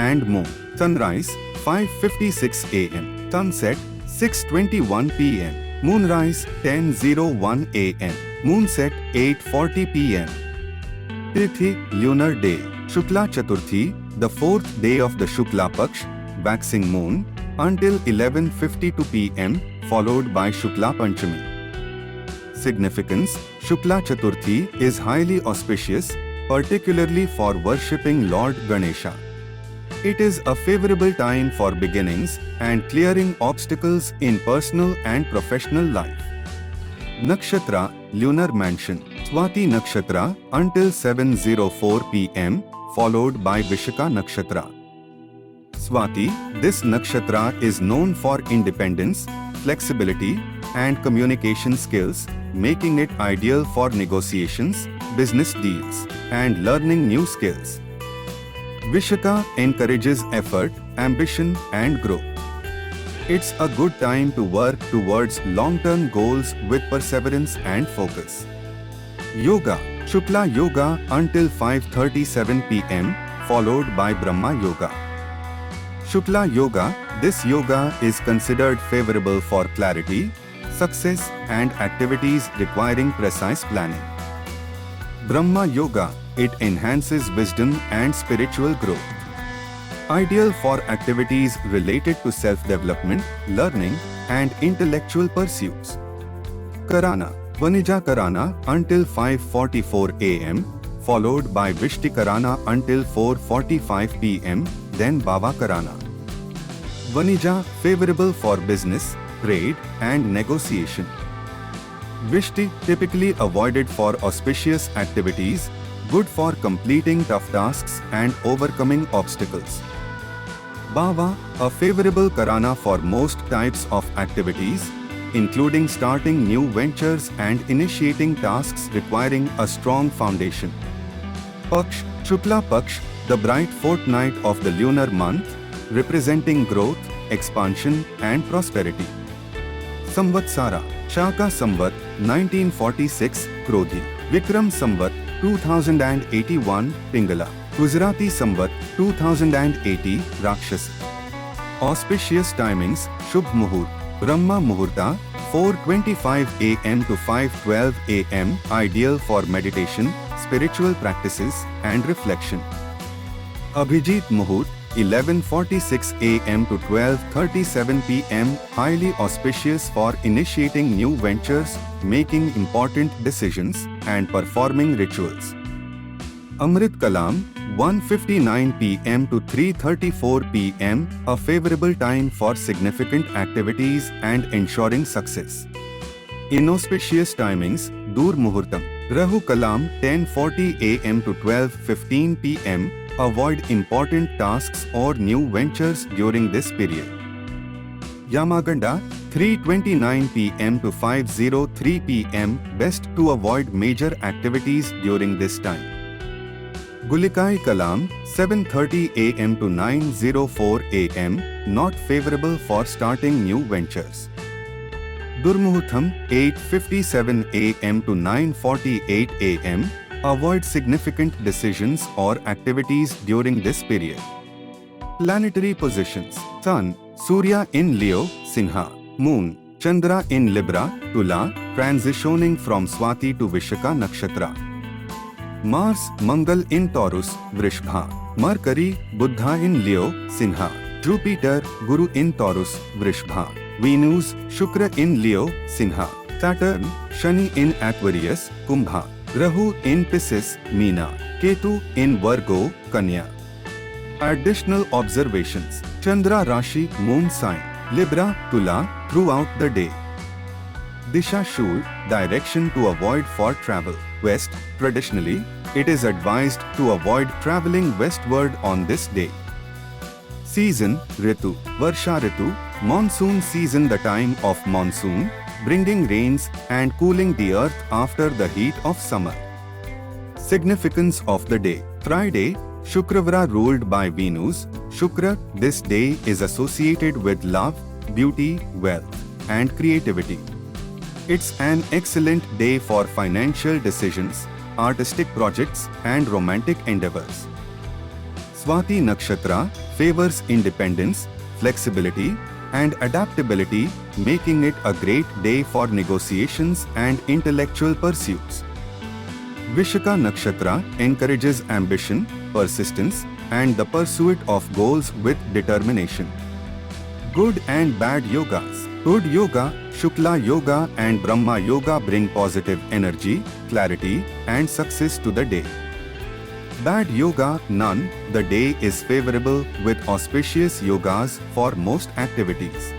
and moon. Sunrise 5:56 a.m. Sunset 6:21 p.m. Moonrise 10:01 a.m. Moonset 8:40 p.m. Tithi lunar day. Shukla Chaturthi, the fourth day of the Shukla Paksh, waxing moon, until 11:52 p.m., followed by Shukla Panchami. Significance: Shukla Chaturthi is highly auspicious, particularly for worshipping Lord Ganesha. It is a favorable time for beginnings and clearing obstacles in personal and professional life. Nakshatra, lunar mansion. Swati Nakshatra until 7:04 p.m., followed by Vishaka Nakshatra. Swati, this nakshatra is known for independence, flexibility, and communication skills, making it ideal for negotiations, business deals, and learning new skills. Vishaka encourages effort, ambition, and growth. It's a good time to work towards long-term goals with perseverance and focus. Yoga. Shukla Yoga until 5:37 p.m., followed by Brahma Yoga. Shukla Yoga. This yoga is considered favorable for clarity, success, and activities requiring precise planning. Brahma Yoga. It enhances wisdom and spiritual growth. Ideal for activities related to self-development, learning, and intellectual pursuits. Karana. Vanija Karana until 5:44 a.m., followed by Vishti Karana until 4:45 p.m., then Bava Karana. Vanija favorable for business, trade, and negotiation. Vishti typically avoided for auspicious activities, good for completing tough tasks and overcoming obstacles. Bava, a favorable Karana for most types of activities, including starting new ventures and initiating tasks requiring a strong foundation. Paksh, Shukla Paksh, the bright fortnight of the lunar month, representing growth, expansion, and prosperity. Samvatsara, Shaka Samvat 1946, Krodhi. Vikram Samvat 2081, Pingala. Gujarati Samvat 2080, Rakshas. Auspicious timings: Shubh Muhurt, Brahma Muhurta 4:25 a.m. to 5:12 a.m., ideal for meditation, spiritual practices, and reflection. Abhijit Muhurt 11:46 a.m. to 12:37 p.m., highly auspicious for initiating new ventures, making important decisions, and performing rituals. Amrit Kalam 1:59 p.m. to 3:34 p.m., a favorable time for significant activities and ensuring success. Inauspicious timings: Dur Muhurtam, Rahu Kalam 10:40 a.m. to 12:15 p.m., avoid important tasks or new ventures during this period. Yamaganda 3:29 p.m. to 5:03 p.m., best to avoid major activities during this time. Gulikai Kalam 7:30 a.m. to 9:04 a.m., not favorable for starting new ventures. Durmuhurtham 8:57 a.m. to 9:48 a.m., avoid significant decisions or activities during this period. Planetary positions: Sun, Surya in Leo, Sinha. Moon, Chandra in Libra, Tula, transitioning from Swati to Vishaka Nakshatra. Mars, Mangal in Taurus, Vrishbha. Mercury, Buddha in Leo, Sinha. Jupiter, Guru in Taurus, Vrishbha. Venus, Shukra in Leo, Sinha. Saturn, Shani in Aquarius, Kumbha. Rahu in Pisces, Meena. Ketu in Virgo, Kanya. Additional observations: Chandra Rashi, Moon sign, Libra, Tula, throughout the day. Disha Shul, direction to avoid for travel, West. Traditionally, it is advised to avoid traveling westward on this day. Season, Ritu, Varsha Ritu, monsoon season, the time of monsoon, bringing rains and cooling the earth after the heat of summer. Significance of the day: Friday, Shukravara ruled by Venus. Shukra, this day is associated with love, beauty, wealth, and creativity. It's an excellent day for financial decisions, artistic projects, and romantic endeavors. Swati Nakshatra favors independence, flexibility, and adaptability, making it a great day for negotiations and intellectual pursuits. Vishaka Nakshatra encourages ambition, persistence, and the pursuit of goals with determination. Good and bad yogas. Good yoga, Shukla Yoga and Brahma Yoga bring positive energy, clarity, and success to the day. Bad yoga, none. The day is favorable with auspicious yogas for most activities.